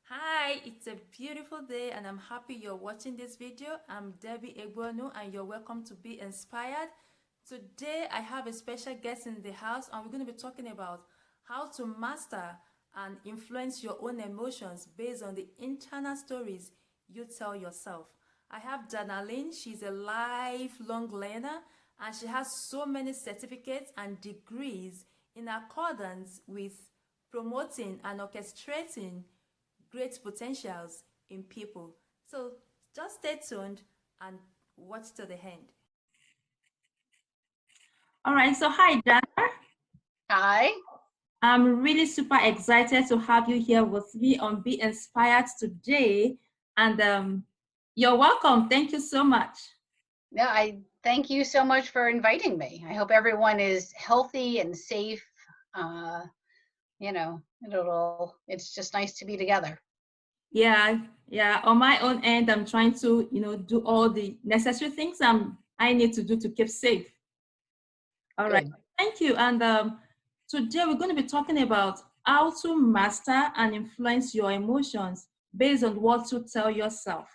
Hi, it's a beautiful day and I'm happy you're watching this video. I'm Debbie Egbonu and you're welcome to Be Inspired. Today I have a special guest in the house and we're going to be talking about how to master and influence your own emotions based on the internal stories you tell yourself. I have Lynn. She's a lifelong learner and she has so many certificates and degrees in accordance with promoting and orchestrating great potentials in people. So just stay tuned and watch to the end. All right, so hi, Dana. Hi. I'm really super excited to have you here with me on Be Inspired today. And you're welcome. Thank you so much. Yeah, I thank you so much for inviting me. I hope everyone is healthy and safe. Uh, it's just nice to be together. Yeah, yeah. On my own end, I'm trying to, do all the necessary things I need to do to keep safe. All right. Good. Thank you. And today we're going to be talking about how to master and influence your emotions based on what you tell yourself.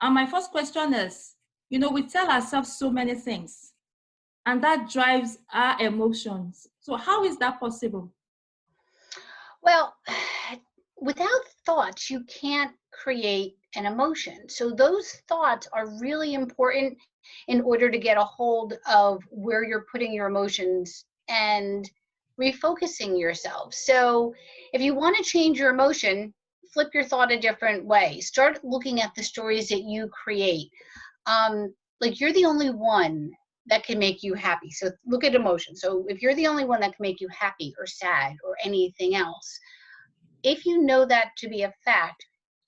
And my first question is, we tell ourselves so many things, and that drives our emotions. So how is that possible? Well, without thoughts, you can't create an emotion. So those thoughts are really important in order to get a hold of where you're putting your emotions and refocusing yourself. So if you want to change your emotion, flip your thought a different way. Start looking at the stories that you create. Like you're the only one that can make you happy. So look at emotion. So if you're the only one that can make you happy or sad or anything else, if you know that to be a fact,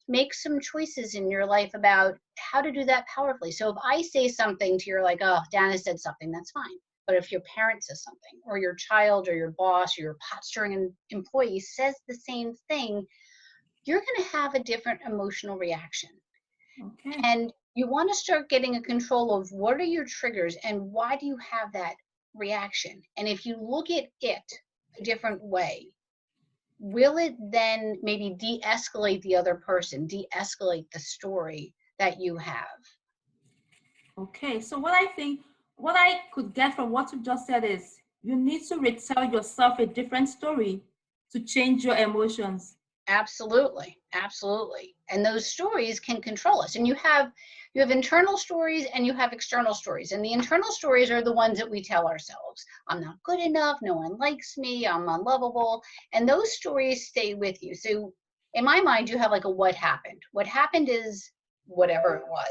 make some choices in your life about how to do that powerfully. So if I say something to you, like, oh, Dana said something, that's fine. But if your parent says something, or your child, or your boss, or your pot stirring employee says the same thing, you're going to have a different emotional reaction. Okay. And you want to start getting a control of what are your triggers and why do you have that reaction. And if you look at it a different way, will it then maybe de-escalate the other person, de-escalate the story that you have? Okay. So what I could get from what you just said is you need to retell yourself a different story to change your emotions. Absolutely, absolutely. And those stories can control us. And you have internal stories and you have external stories. And the internal stories are the ones that we tell ourselves. I'm not good enough, no one likes me, I'm unlovable. And those stories stay with you. So in my mind, you have like a what happened. What happened is whatever it was.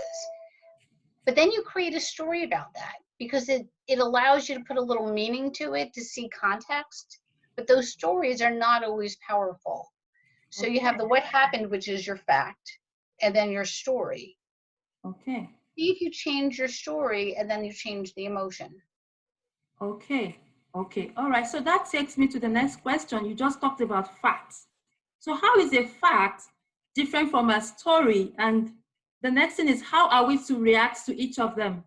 But then you create a story about that because it allows you to put a little meaning to it to see context. But those stories are not always powerful. So you Okay. have the what happened, which is your fact, and then your story. Okay. See if you change your story and then you change the emotion. Okay. Okay. All right. So that takes me to the next question. You just talked about facts. So how is a fact different from a story? And the next thing is how are we to react to each of them?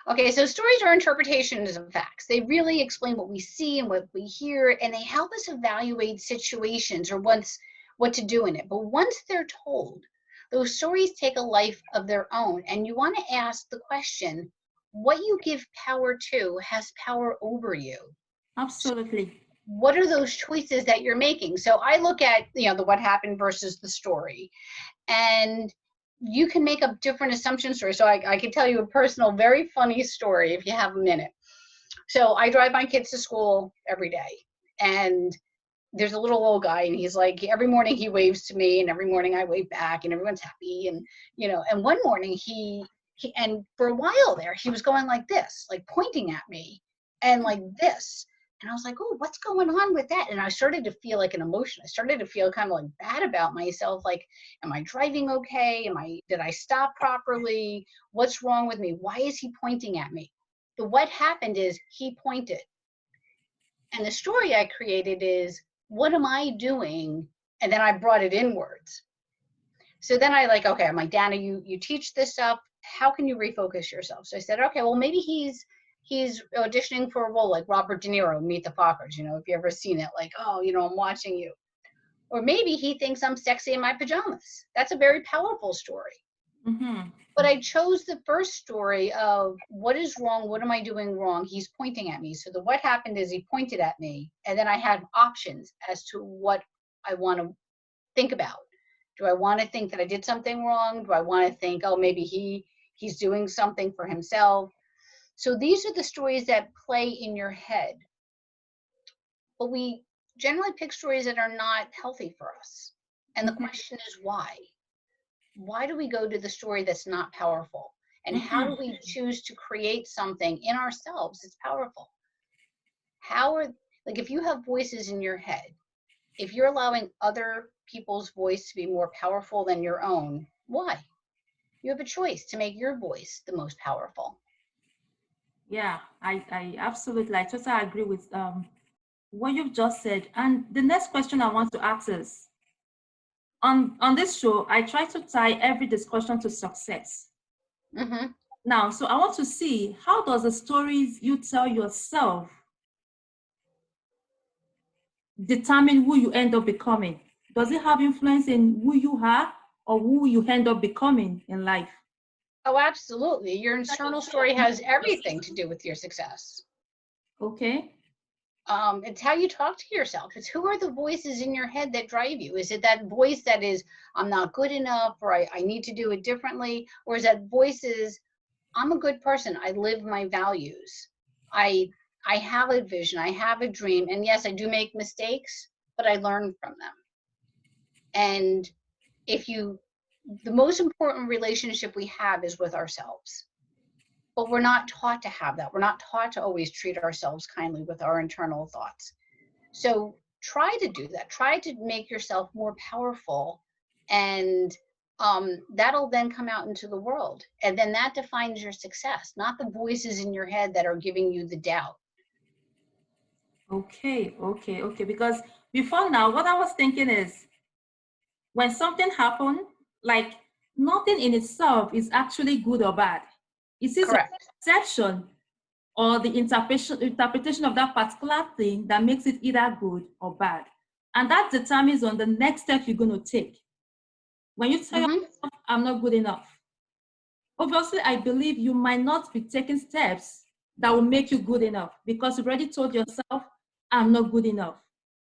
Okay, so stories are interpretations of facts. They really explain what we see and what we hear, and they help us evaluate situations or what to do in it. But once they're told, those stories take a life of their own. And you want to ask the question, what you give power to has power over you. Absolutely. What are those choices that you're making? So I look at, the what happened versus the story, and you can make up different assumptions. So I can tell you a personal, very funny story if you have a minute. So I drive my kids to school every day, and there's a little old guy, and he's like, every morning he waves to me, and every morning I wave back, and everyone's happy. And and one morning he and for a while there he was going like this, like pointing at me, and like this. And I was like, oh, what's going on with that? And I started to feel like an emotion. I started to feel kind of like bad about myself. Like, am I driving okay? Did I stop properly? What's wrong with me? Why is he pointing at me? The what happened is he pointed. And the story I created is, what am I doing? And then I brought it inwards. So then I like, okay, I'm like, Dana, you teach this stuff. How can you refocus yourself? So I said, okay, well, maybe he's auditioning for a role like Robert De Niro, Meet the Fockers. If you ever seen it, like, oh, I'm watching you. Or maybe he thinks I'm sexy in my pajamas. That's a very powerful story. Mm-hmm. But I chose the first story of what is wrong? What am I doing wrong? He's pointing at me. So the what happened is he pointed at me, and then I had options as to what I want to think about. Do I want to think that I did something wrong? Do I want to think, oh, maybe he's doing something for himself? So these are the stories that play in your head. But we generally pick stories that are not healthy for us. And the Mm-hmm. question is why? Why do we go to the story that's not powerful? And how Mm-hmm. do we choose to create something in ourselves that's powerful? How are, like, if you have voices in your head, if you're allowing other people's voice to be more powerful than your own, why? You have a choice to make your voice the most powerful. Yeah, I totally agree with what you've just said. And the next question I want to ask is, on this show, I try to tie every discussion to success. Mm-hmm. Now, so I want to see, how does the stories you tell yourself determine who you end up becoming? Does it have influence in who you are or who you end up becoming in life? Oh, absolutely. Your internal story has everything to do with your success. Okay. It's how you talk to yourself. It's who are the voices in your head that drive you? Is it that voice that is, I'm not good enough, or I need to do it differently? Or is that voices, I'm a good person. I live my values. I I have a vision. I have a dream. And yes, I do make mistakes, but I learn from them. And if you, the most important relationship we have is with ourselves. But we're not taught to have that. We're not taught to always treat ourselves kindly with our internal thoughts. So try to do that. Try to make yourself more powerful, and that'll then come out into the world. And then that defines your success, not the voices in your head that are giving you the doubt. Okay. Because before now, what I was thinking is, when something happened, like, nothing in itself is actually good or bad. It is your Correct. perception or the interpretation of that particular thing that makes it either good or bad. And that determines on the next step you're going to take. When you tell Mm-hmm. yourself, I'm not good enough, obviously, I believe you might not be taking steps that will make you good enough because you've already told yourself, I'm not good enough.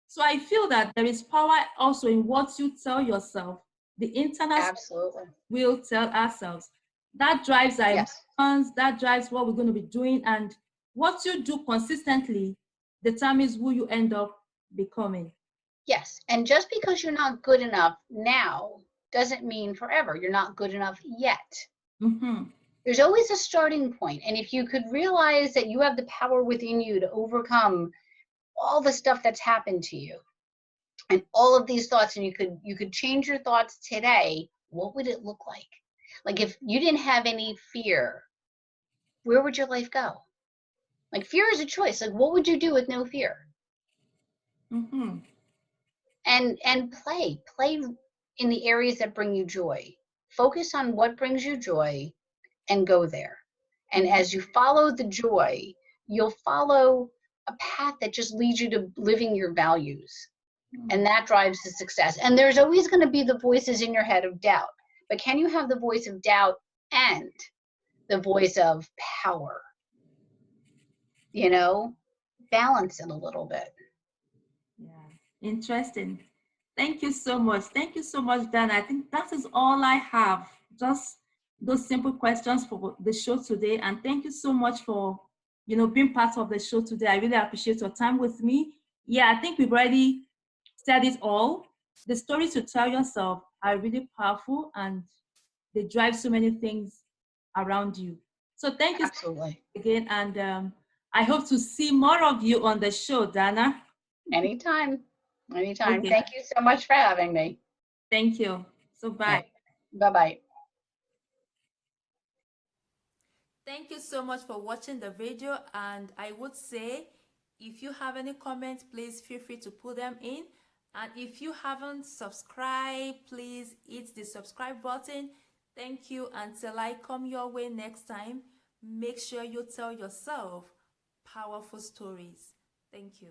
So I feel that there is power also in what you tell yourself. The internal Absolutely. will tell ourselves. That drives our Yes. emotions, that drives what we're going to be doing. And what you do consistently determines who you end up becoming. Yes. And just because you're not good enough now doesn't mean forever. You're not good enough yet. Mm-hmm. There's always a starting point. And if you could realize that you have the power within you to overcome all the stuff that's happened to you and all of these thoughts, and you could change your thoughts today, what would it look like? Like, if you didn't have any fear, where would your life go? Like, fear is a choice. Like, what would you do with no fear? Mm-hmm. And play in the areas that bring you joy. Focus on what brings you joy and go there. And as you follow the joy, you'll follow a path that just leads you to living your values. And that drives the success. And there's always going to be the voices in your head of doubt. But can you have the voice of doubt and the voice of power? You know, balance it a little bit. Yeah, interesting. Thank you so much. Thank you so much, Dan. I think that is all I have. Just those simple questions for the show today. And thank you so much for, being part of the show today. I really appreciate your time with me. Yeah, I think we've already said it all. The stories you tell yourself are really powerful and they drive so many things around you. So thank you so Absolutely. much again. And I hope to see more of you on the show, Dana. Anytime. Anytime. Okay. Thank you so much for having me. Thank you. So All bye. right. Bye-bye. Thank you so much for watching the video, and I would say, if you have any comments, please feel free to put them in. And if you haven't subscribed, please hit the subscribe button. Thank you. Until I come your way next time, make sure you tell yourself powerful stories. Thank you.